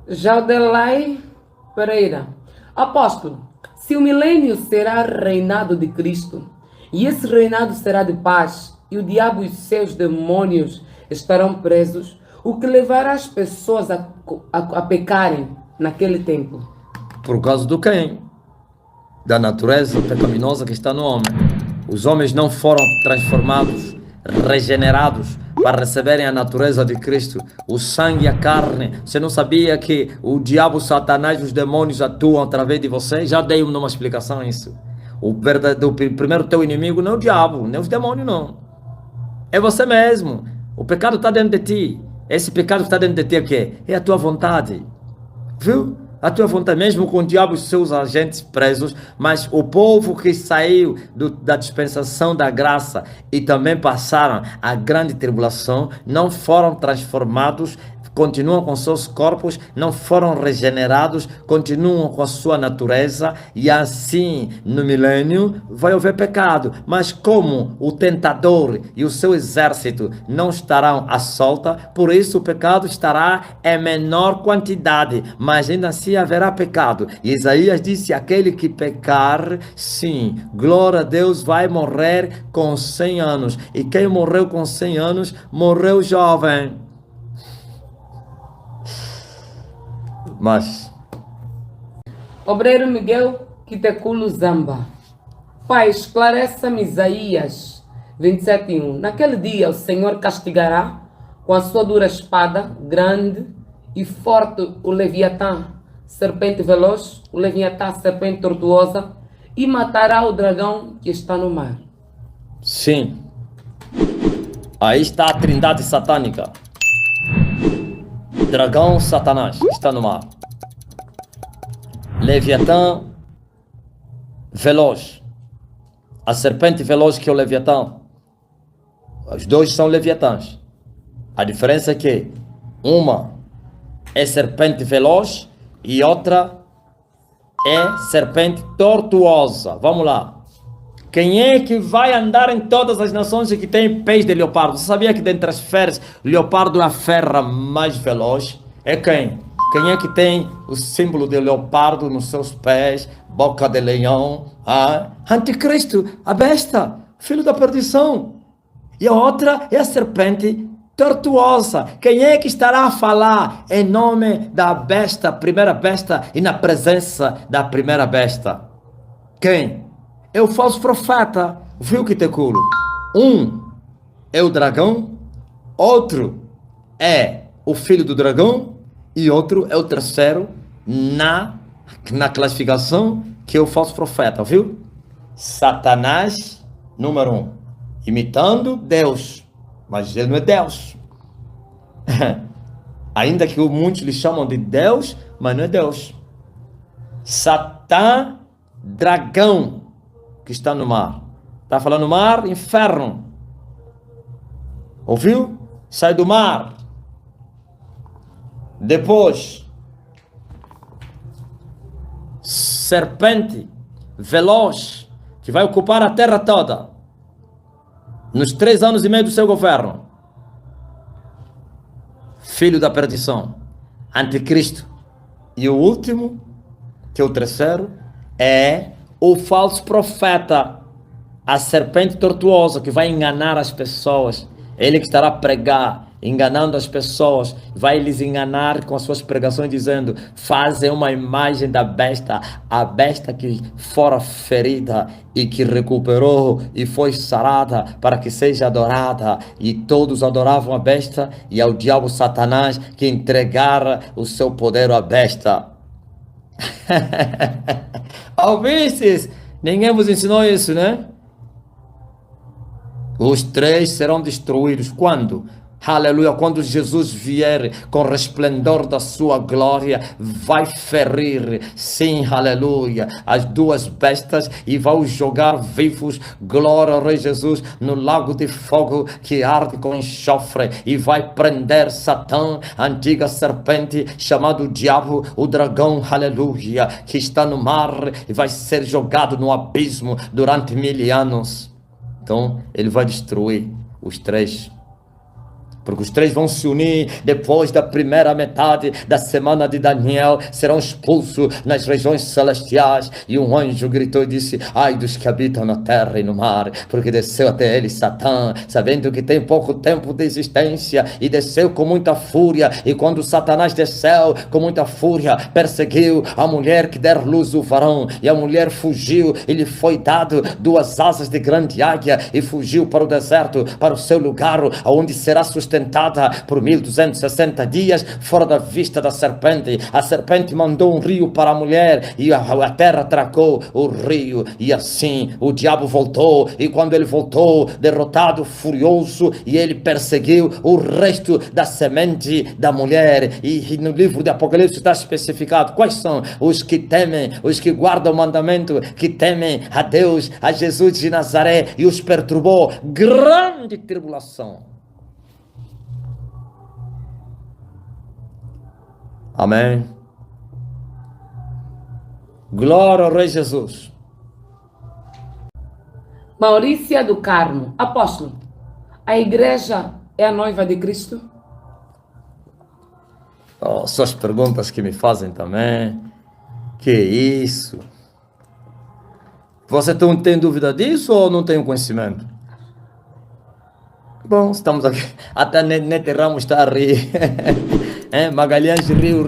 Jaudelai Pereira. Apóstolo, se o milênio será reinado de Cristo, e esse reinado será de paz, e o diabo e seus demônios estarão presos, o que levará as pessoas a pecarem naquele tempo? Por causa do quem? Da natureza pecaminosa que está no homem. Os homens não foram transformados, regenerados para receberem a natureza de Cristo, o sangue e a carne. Você não sabia que o diabo, Satanás, os demônios atuam através de você? Já dei uma explicação a isso. O primeiro teu inimigo não é o diabo, nem os demônios não. É você mesmo. O pecado está dentro de ti. Esse pecado que está dentro de ti é o quê? É a tua vontade. Viu? A tua vontade, mesmo com o diabo e seus agentes presos, mas o povo que saiu da dispensação da graça e também passaram a grande tribulação, não foram transformados, continuam com seus corpos, não foram regenerados, continuam com a sua natureza, e assim no milênio vai haver pecado. Mas como o tentador e o seu exército não estarão à solta, por isso o pecado estará em menor quantidade, mas ainda assim haverá pecado. E Isaías disse: aquele que pecar, sim, glória a Deus, vai morrer com 100 anos. E quem morreu com 100 anos, morreu jovem. Mas Obreiro Miguel Quiteculo Zamba. Pai, esclareça-me Isaías 27:1. Naquele dia o Senhor castigará com a sua dura espada, grande e forte, o Leviatã, serpente veloz, o Leviatã, serpente tortuosa, e matará o dragão que está no mar. sim, aí está a trindade satânica. Dragão, Satanás, está no mar. Leviatã, veloz. A serpente veloz que é o Leviatã. Os dois são Leviatãs. A diferença é que uma é serpente veloz e outra é serpente tortuosa. Vamos lá. Quem é que vai andar em todas as nações e que tem pés de leopardo? Você sabia que dentre as feras, leopardo é a fera mais veloz? É quem? Quem é que tem o símbolo de leopardo nos seus pés, boca de leão? Anticristo, a besta, filho da perdição. E a outra é a serpente tortuosa. Quem é que estará a falar em nome da besta, primeira besta, e na presença da primeira besta? Quem? É o falso profeta, viu que te culo? Um é o dragão, outro é o filho do dragão e outro é o terceiro na classificação, que é o falso profeta, viu? Satanás, número 1, imitando Deus, mas ele não é Deus. Ainda que muitos lhe chamam de Deus, mas não é Deus. Satã, dragão, que está no mar. Está falando mar, inferno. Ouviu? Sai do mar. Depois, serpente veloz, que vai ocupar a terra toda nos 3 anos e meio do seu governo. Filho da perdição, anticristo. E o último, que é o terceiro, é o falso profeta, a serpente tortuosa, que vai enganar as pessoas. Ele que estará a pregar, enganando as pessoas, vai lhes enganar com as suas pregações, dizendo: fazem uma imagem da besta, a besta que fora ferida e que recuperou e foi sarada para que seja adorada. E todos adoravam a besta, e ao diabo Satanás que entregara o seu poder à besta. Ouvistes? Ninguém vos ensinou isso, né? Os 3 serão destruídos. Quando? Aleluia, quando Jesus vier com resplendor da sua glória, vai ferir, sim, aleluia, as 2 bestas e vai os jogar vivos, glória ao Rei Jesus, no lago de fogo que arde com enxofre, e vai prender Satã, a antiga serpente, chamado diabo, o dragão, aleluia, que está no mar, e vai ser jogado no abismo durante 1000 anos. Então, ele vai destruir os 3. Porque os três vão se unir depois da primeira metade da semana de Daniel, serão expulsos nas regiões celestiais. E um anjo gritou e disse: ai dos que habitam na terra e no mar, porque desceu até eles Satã, sabendo que tem pouco tempo de existência, e desceu com muita fúria. E quando Satanás desceu com muita fúria, perseguiu a mulher que der luz ao varão, e a mulher fugiu, e lhe foi dado 2 asas de grande águia, e fugiu para o deserto, para o seu lugar, onde será sustentada por 1260 dias, fora da vista da serpente. A serpente mandou um rio para a mulher, e a terra tragou o rio, e assim o diabo voltou. E quando ele voltou, derrotado, furioso, e ele perseguiu o resto da semente da mulher. E no livro de Apocalipse está especificado quais são os que temem, os que guardam o mandamento, que temem a Deus, a Jesus de Nazaré, e os perturbou grande tribulação. Amém. Glória ao Rei Jesus. Maurícia do Carmo, apóstolo, a igreja é a noiva de Cristo? Oh, só as perguntas que me fazem também. Que isso? Você tem dúvida disso ou não tem conhecimento? Bom, estamos aqui. Até Nete Ramos está a rir. Magalhães riu.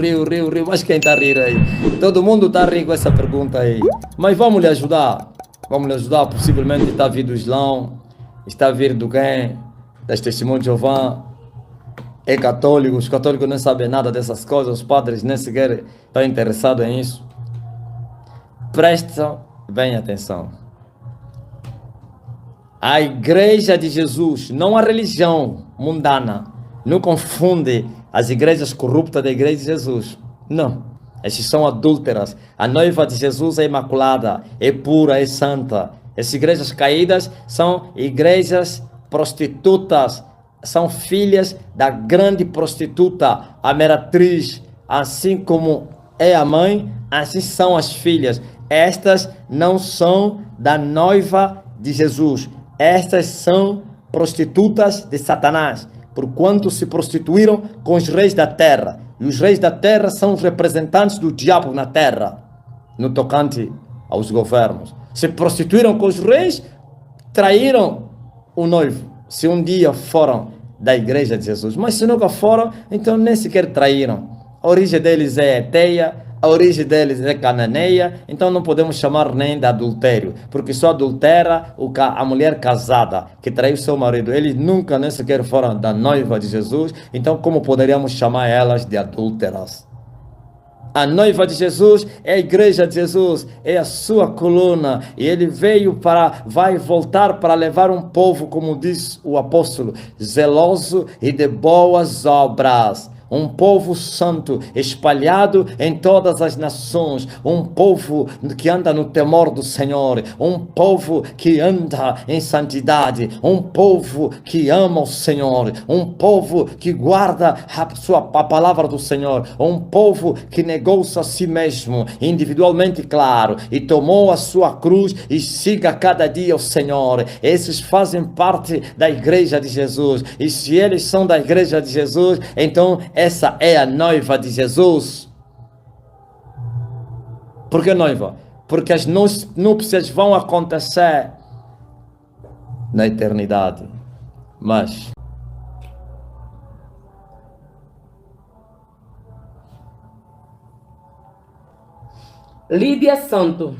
Mas quem está a rir aí? Todo mundo está a rir com essa pergunta aí. Mas vamos lhe ajudar. Possivelmente está a vir do Islão, está a vir do quem? Das Testemunhas de Jeová. É católico. Os católicos não sabem nada dessas coisas. Os padres nem sequer estão interessados em isso. Prestem bem atenção. A igreja de Jesus, não a religião mundana. Não confunde as igrejas corruptas da igreja de Jesus. Não. Essas são adúlteras. A noiva de Jesus é imaculada, é pura, é santa. Essas igrejas caídas são igrejas prostitutas. São filhas da grande prostituta, a meretriz. Assim como é a mãe, assim são as filhas. Estas não são da noiva de Jesus. Estas são prostitutas de Satanás, porquanto se prostituíram com os reis da terra. E os reis da terra são os representantes do diabo na terra, no tocante aos governos. Se prostituíram com os reis, traíram o noivo. Se um dia foram da igreja de Jesus, mas se nunca foram, então nem sequer traíram. A origem deles é eteia, a origem deles é cananeia, então não podemos chamar nem de adultério, porque só adultera a mulher casada, que traiu seu marido. Eles nunca nem sequer foram da noiva de Jesus, então como poderíamos chamar elas de adúlteras? A noiva de Jesus é a igreja de Jesus, é a sua coluna, e ele vai voltar para levar um povo, como diz o apóstolo, zeloso e de boas obras. Um povo santo, espalhado em todas as nações, um povo que anda no temor do Senhor, um povo que anda em santidade, um povo que ama o Senhor, um povo que guarda a palavra do Senhor, um povo que negou-se a si mesmo, individualmente, claro, e tomou a sua cruz e siga cada dia o Senhor. Esses fazem parte da igreja de Jesus, e se eles são da igreja de Jesus, então essa é a noiva de Jesus. Por que noiva? Porque as núpcias vão acontecer na eternidade. Mas Lídia Santo,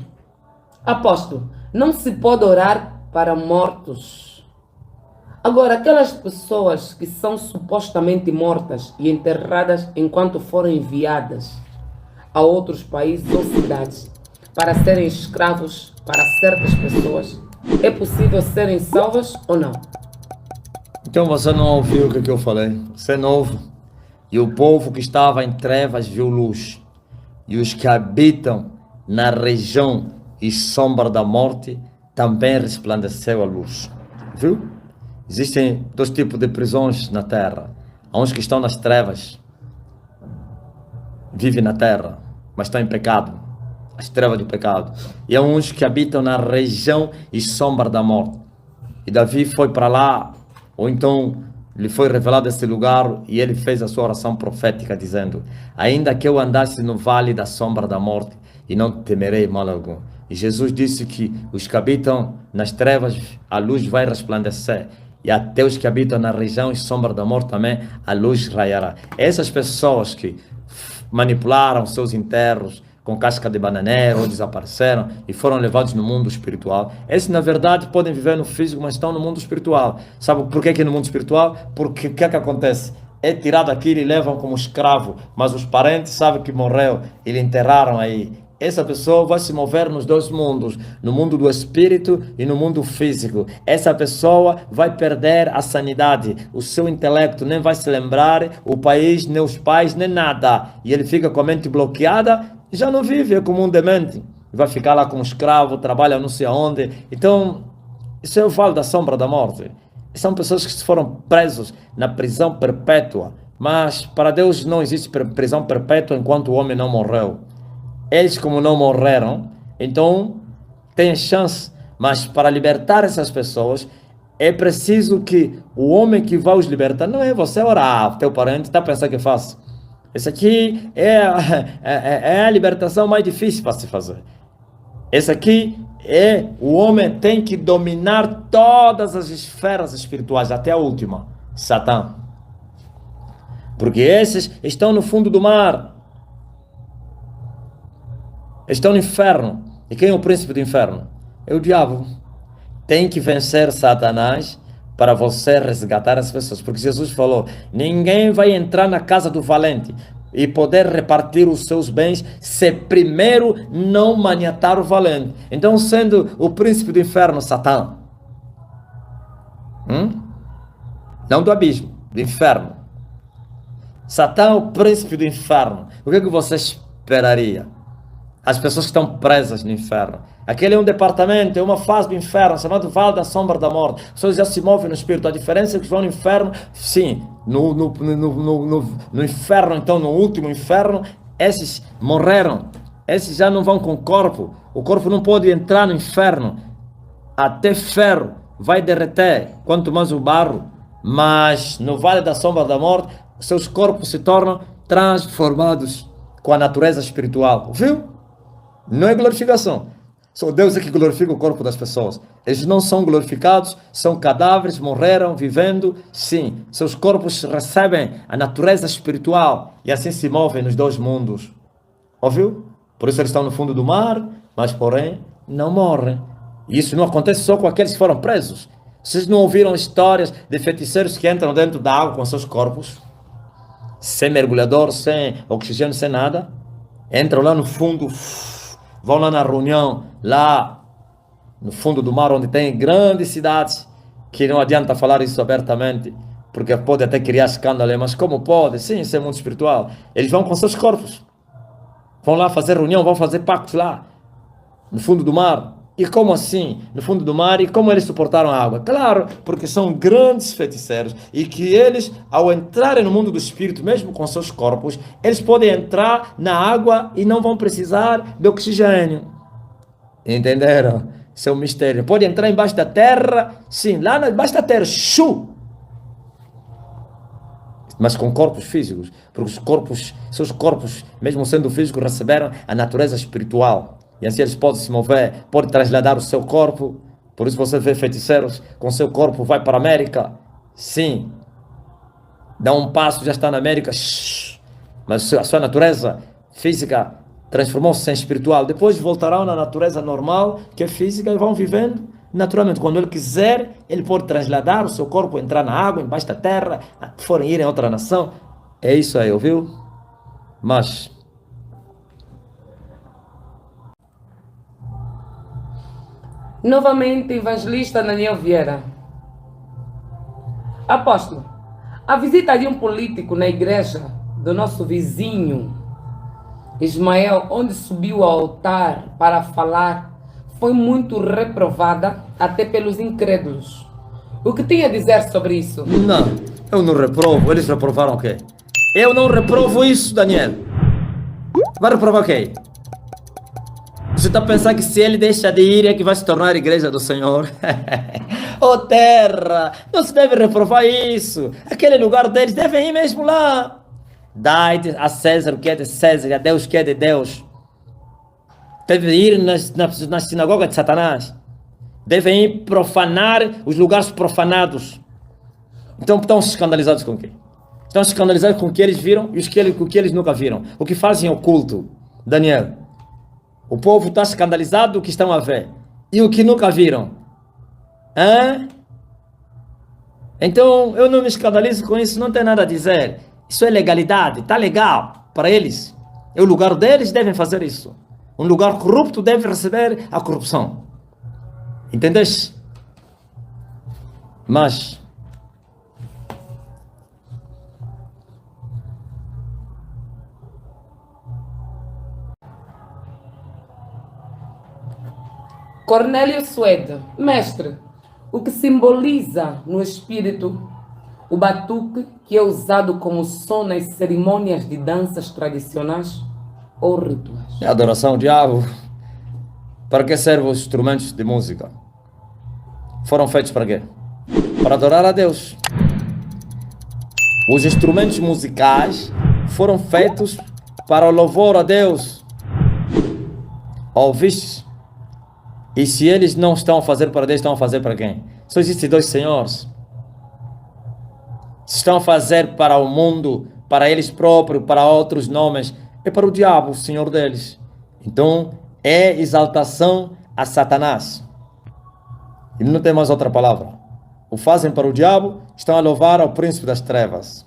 apóstolo, não se pode orar para mortos. Agora, aquelas pessoas que são supostamente mortas e enterradas enquanto foram enviadas a outros países ou cidades para serem escravos para certas pessoas, é possível serem salvas ou não? então você não ouviu o que eu falei? Você é novo. E o povo que estava em trevas viu luz. E os que habitam na região e sombra da morte também resplandeceu a luz. Viu? Existem 2 tipos de prisões na terra. Há uns que estão nas trevas, vivem na terra, mas estão em pecado, as trevas do pecado. E há uns que habitam na região e sombra da morte. E Davi foi para lá, ou então lhe foi revelado esse lugar e ele fez a sua oração profética dizendo: ainda que eu andasse no vale da sombra da morte e não temerei mal algum. E Jesus disse que os que habitam nas trevas, a luz vai resplandecer. E até os que habitam na região e sombra da morte também, a luz raiará. Essas pessoas que manipularam seus enterros com casca de bananeira ou desapareceram e foram levados no mundo espiritual, esses na verdade podem viver no físico, mas estão no mundo espiritual. Sabe por que no mundo espiritual? Porque o que é que acontece? É tirado aquilo e levam como escravo, mas os parentes sabem que morreu e lhe enterraram aí. Essa pessoa vai se mover nos dois mundos, no mundo do espírito e no mundo físico. Essa pessoa vai perder a sanidade, o seu intelecto, nem vai se lembrar, o país, nem os pais, nem nada. E ele fica com a mente bloqueada, já não vive, é como um demente. Vai ficar lá como escravo, trabalha não sei aonde. Então, isso é o vale da sombra da morte. São pessoas que foram presos na prisão perpétua. Mas para Deus não existe prisão perpétua enquanto o homem não morreu. Eles, como não morreram, então têm chance. Mas para libertar essas pessoas, é preciso que o homem que vai os libertar, não é você orar, teu parente está pensando que é fácil. Isso aqui é a libertação mais difícil para se fazer. Esse aqui é o homem tem que dominar todas as esferas espirituais, até a última, Satã. Porque esses estão no fundo do mar. Estão no inferno. E quem é o príncipe do inferno? É o diabo. Tem que vencer Satanás para você resgatar as pessoas. Porque Jesus falou, ninguém vai entrar na casa do valente e poder repartir os seus bens se primeiro não maniatar o valente. Então, sendo o príncipe do inferno, Satã, não do abismo, do inferno. Satã é o príncipe do inferno. O que você esperaria? As pessoas que estão presas no inferno. Aquele é um departamento, é uma fase do inferno, chamado Vale da Sombra da Morte. As pessoas já se movem no espírito. A diferença é que vão no inferno, sim, no inferno, então no último inferno, esses morreram. Esses já não vão com o corpo. O corpo não pode entrar no inferno. Até ferro vai derreter, quanto mais o barro. Mas no Vale da Sombra da Morte, seus corpos se tornam transformados com a natureza espiritual. Viu? Não é glorificação. Só Deus é que glorifica o corpo das pessoas. Eles não são glorificados, são cadáveres, morreram, vivendo. Sim, seus corpos recebem a natureza espiritual e assim se movem nos dois mundos. Ouviu? Por isso eles estão no fundo do mar, mas porém não morrem. E isso não acontece só com aqueles que foram presos. Vocês não ouviram histórias de feiticeiros que entram dentro da água com seus corpos? Sem mergulhador, sem oxigênio, sem nada? Entram lá no fundo, vão lá na reunião, lá no fundo do mar, onde tem grandes cidades, que não adianta falar isso abertamente, porque pode até criar escândalo, mas como pode? Sim, isso é mundo espiritual. Eles vão com seus corpos, vão lá fazer reunião, vão fazer pactos lá, no fundo do mar. E como assim? No fundo do mar, e como eles suportaram a água? Claro, porque são grandes feiticeiros, e que eles, ao entrarem no mundo do espírito, mesmo com seus corpos, eles podem entrar na água e não vão precisar de oxigênio. Entenderam? Isso é um mistério. Pode entrar embaixo da terra, sim, lá embaixo da terra, mas com corpos físicos, porque os corpos, seus corpos, mesmo sendo físicos, receberam a natureza espiritual. E assim eles podem se mover, podem trasladar o seu corpo. Por isso você vê feiticeiros com seu corpo, vai para a América. Sim. Dá um passo, já está na América. Mas a sua natureza física transformou-se em espiritual. Depois voltarão na natureza normal, que é física, e vão vivendo naturalmente. Quando ele quiser, ele pode trasladar o seu corpo, entrar na água, embaixo da terra, forem ir em outra nação. É isso aí, ouviu? Mas novamente, evangelista Daniel Vieira. Apóstolo, a visita de um político na igreja do nosso vizinho Ismael, onde subiu ao altar para falar, foi muito reprovada até pelos incrédulos. O que tem a dizer sobre isso? não, eu não reprovo. Eles reprovaram o quê? Eu não reprovo isso, Daniel. Vai reprovar o quê? Você está pensando que se ele deixa de ir é que vai se tornar a igreja do Senhor? Oh terra, não se deve reprovar isso. Aquele lugar deles devem ir mesmo lá. Dai a César o que é de César e a Deus o que é de Deus. Devem ir nas sinagogas de Satanás. Devem ir profanar os lugares profanados. Então estão escandalizados com o quê? Estão escandalizados com o que eles viram e o que eles nunca viram. O que fazem oculto. Daniel, o povo está escandalizado do que estão a ver. E o que nunca viram. Hã? Então eu não me escandalizo com isso, não tem nada a dizer. Isso é legalidade, está legal para eles. É o lugar deles, devem fazer isso. Um lugar corrupto deve receber a corrupção. Entendeste? Mas Cornélio Suede, mestre, o que simboliza no espírito o batuque que é usado como som nas cerimônias de danças tradicionais ou rituais? é adoração ao diabo. Para que servem os instrumentos de música? Foram feitos para quê? Para adorar a Deus. Os instrumentos musicais foram feitos para o louvor a Deus. Ouviste? E se eles não estão a fazer para Deus, estão a fazer para quem? Só existem dois senhores. Se estão a fazer para o mundo, para eles próprios, para outros nomes, é para o diabo, o senhor deles. Então, é exaltação a Satanás. E não tem mais outra palavra. O fazem para o diabo, estão a louvar ao príncipe das trevas.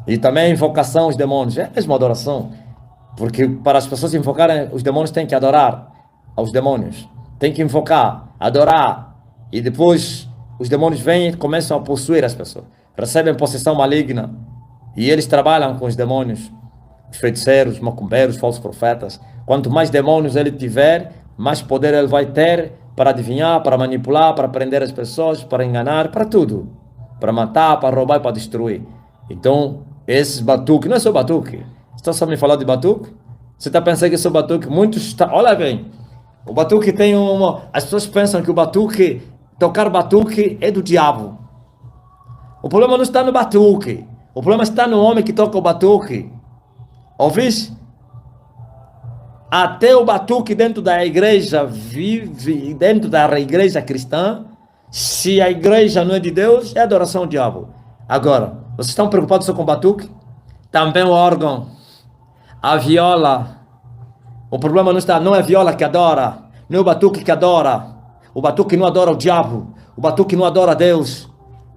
E também invocação aos demônios. É a mesma adoração. Porque para as pessoas invocarem os demônios, têm que adorar aos demônios. Tem que invocar, adorar. E depois os demônios vêm e começam a possuir as pessoas. Recebem possessão maligna. E eles trabalham com os demônios. Os feiticeiros, macumbeiros, falsos profetas. Quanto mais demônios ele tiver, mais poder ele vai ter para adivinhar, para manipular, para prender as pessoas, para enganar, para tudo. Para matar, para roubar e para destruir. Então, esses batuques, não é só batuque. Você está só me falando de batuque? Você está pensando que é só batuque? Muitos, olha bem, o batuque tem uma... As pessoas pensam que o batuque, tocar batuque é do diabo. O problema não está no batuque. O problema está no homem que toca o batuque. Ouviste? Até o batuque dentro da igreja vive, dentro da igreja cristã, se a igreja não é de Deus, é adoração ao diabo. Agora, vocês estão preocupados só com o batuque? Também o órgão, a viola. O problema não é a viola que adora, não é o batuque que adora. O batuque não adora o diabo, o batuque não adora Deus.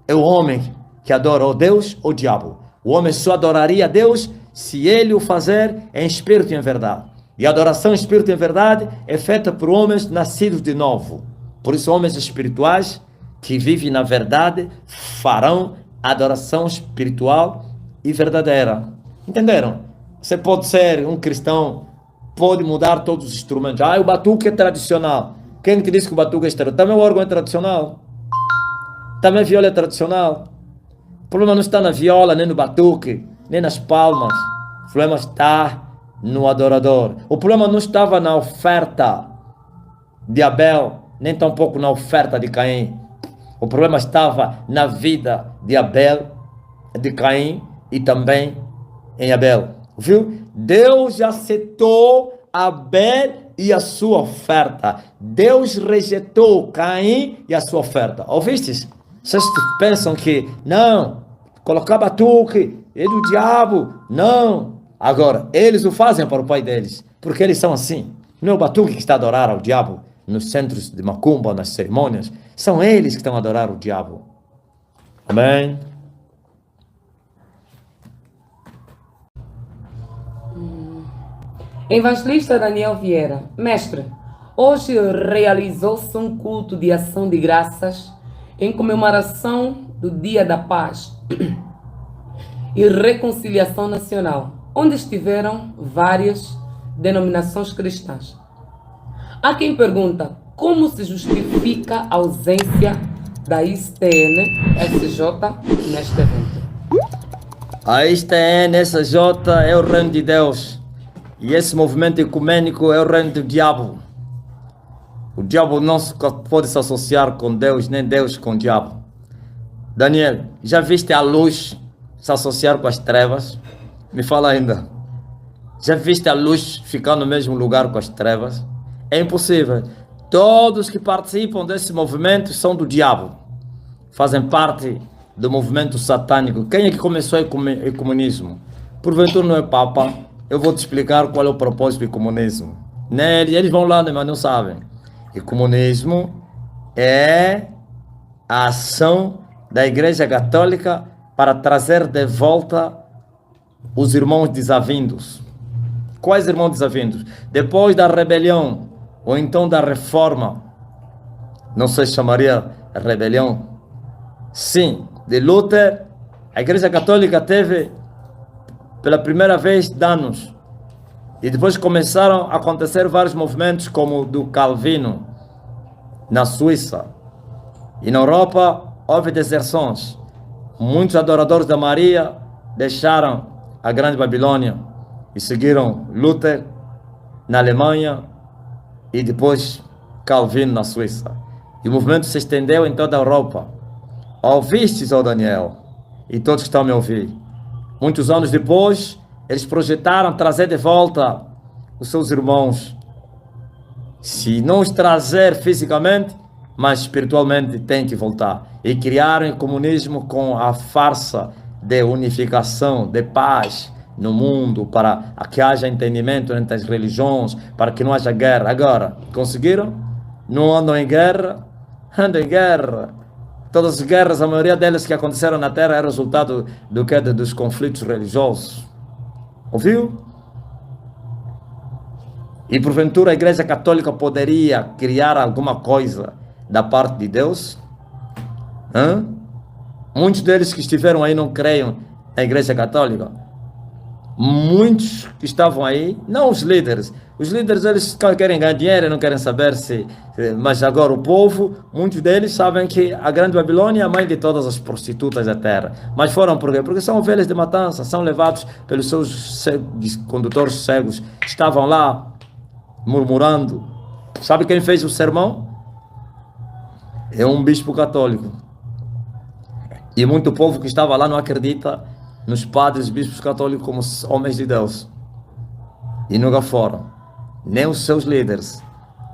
É o homem que adora ou Deus ou o diabo. O homem só adoraria a Deus se ele o fazer em espírito e em verdade. E a adoração em espírito e em verdade é feita por homens nascidos de novo. Por isso, homens espirituais que vivem na verdade farão adoração espiritual e verdadeira. Entenderam? Você pode ser um cristão, pode mudar todos os instrumentos. Ah, o batuque é tradicional. Quem te disse que o batuque é tradicional? Também o órgão é tradicional. Também a viola é tradicional. O problema não está na viola, nem no batuque, nem nas palmas. O problema está no adorador. O problema não estava na oferta de Abel, nem tampouco na oferta de Caim. O problema estava na vida de Abel, de Caim e também em Abel. Viu? Deus aceitou Abel e a sua oferta. Deus rejeitou Caim e a sua oferta. Ouvistes? Vocês pensam que não, colocar batuque é do diabo. Não. Agora, eles o fazem para o pai deles, porque eles são assim. Não é o batuque que está a adorar ao diabo nos centros de macumba, nas cerimônias. São eles que estão a adorar o diabo. Amém? Evangelista Daniel Vieira, mestre, hoje realizou-se um culto de ação de graças em comemoração do Dia da Paz e Reconciliação Nacional, onde estiveram várias denominações cristãs. Há quem pergunta como se justifica a ausência da ISTN-SJ neste evento. A ISTN-SJ é o reino de Deus. E esse movimento ecumênico é o reino do diabo. O diabo não pode se associar com Deus, nem Deus com o diabo. Daniel, já viste a luz se associar com as trevas? Me fala ainda. Já viste a luz ficar no mesmo lugar com as trevas? É impossível. Todos que participam desse movimento são do diabo. Fazem parte do movimento satânico. Quem é que começou o comunismo? Porventura não é Papa. Eu vou te explicar qual é o propósito do comunismo. Eles vão lá, mas não sabem. E comunismo é a ação da Igreja Católica para trazer de volta os irmãos desavindos. Quais irmãos desavindos? Depois da rebelião, ou então da reforma, não se chamaria rebelião? Sim, de Luther, a Igreja Católica teve pela primeira vez danos. E depois começaram a acontecer vários movimentos, como o do Calvino, na Suíça. E na Europa houve deserções. Muitos adoradores da Maria deixaram a Grande Babilônia e seguiram Luther na Alemanha e depois Calvino na Suíça. E o movimento se estendeu em toda a Europa. Ouvistes, ó Daniel, e todos que estão a me ouvir. Muitos anos depois, eles projetaram trazer de volta os seus irmãos. Se não os trazer fisicamente, mas espiritualmente tem que voltar. E criaram o comunismo com a farsa de unificação, de paz no mundo, para que haja entendimento entre as religiões, para que não haja guerra. Agora, conseguiram? Não andam em guerra? Andam em guerra. Todas as guerras, a maioria delas que aconteceram na Terra é resultado do que? Dos conflitos religiosos. Ouviu? E porventura a Igreja Católica poderia criar alguma coisa da parte de Deus? Muitos deles que estiveram aí não creiam na Igreja Católica. Muitos que estavam aí, não os líderes. Os líderes, eles querem ganhar dinheiro, não querem saber se... Mas agora o povo, muitos deles sabem que a Grande Babilônia é a mãe de todas as prostitutas da terra. Mas foram por quê? Porque são ovelhas de matança, são levados pelos seus condutores cegos. Estavam lá murmurando. Sabe quem fez o sermão? É um bispo católico. E muito povo que estava lá não acredita nos padres e bispos católicos como homens de Deus. E nunca foram. Nem os seus líderes.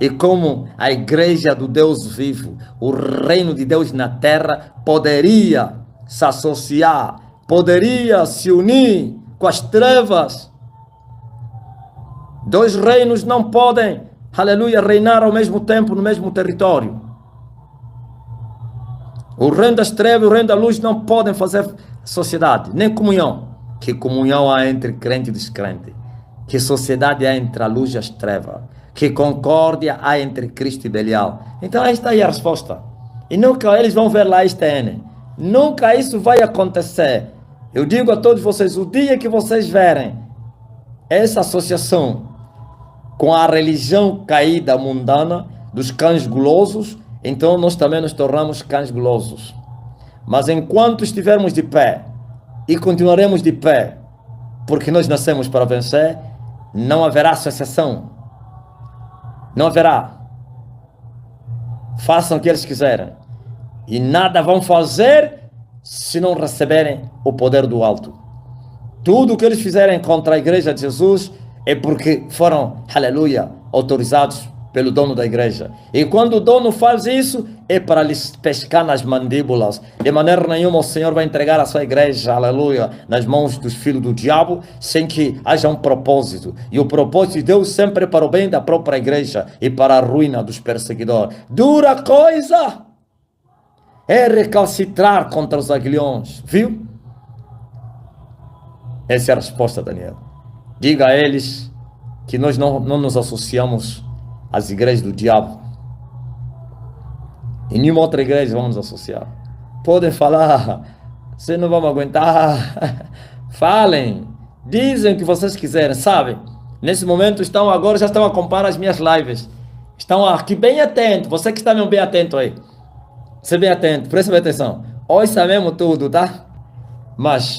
E como a igreja do Deus vivo, o reino de Deus na terra, poderia se associar, poderia se unir com as trevas. Dois reinos não podem, aleluia, reinar ao mesmo tempo no mesmo território. O reino das trevas e o reino da luz não podem fazer sociedade, nem comunhão. Que comunhão há entre crente e descrente? Que sociedade há entre a luz e as trevas? Que concórdia há entre Cristo e Belial? Então esta é a resposta. E nunca eles vão ver lá STN. Nunca isso vai acontecer. Eu digo a todos vocês, o dia que vocês verem essa associação com a religião caída mundana dos cães gulosos, então nós também nos tornamos cães gulosos. Mas enquanto estivermos de pé, e continuaremos de pé, porque nós nascemos para vencer, não haverá associação. Não haverá. Façam o que eles quiserem. E nada vão fazer se não receberem o poder do alto. Tudo o que eles fizerem contra a igreja de Jesus é porque foram, aleluia, autorizados pelo dono da igreja. E quando o dono faz isso, é para lhes pescar nas mandíbulas. De maneira nenhuma o Senhor vai entregar a sua igreja, aleluia, nas mãos dos filhos do diabo, sem que haja um propósito. E o propósito de Deus sempre é para o bem da própria igreja e para a ruína dos perseguidores. Dura coisa é recalcitrar contra os aguilhões. Viu? Essa é a resposta, Daniel. Diga a eles que nós não nos associamos às igrejas do diabo. Em nenhuma outra igreja vamos nos associar. Podem falar, vocês não vão aguentar. Falem, dizem o que vocês quiserem, sabe? Nesse momento já estão a acompanhar as minhas lives. Estão aqui bem atentos. Você que está mesmo bem atento aí. Você bem atento, preste bem atenção. Ouça mesmo tudo, tá? Mas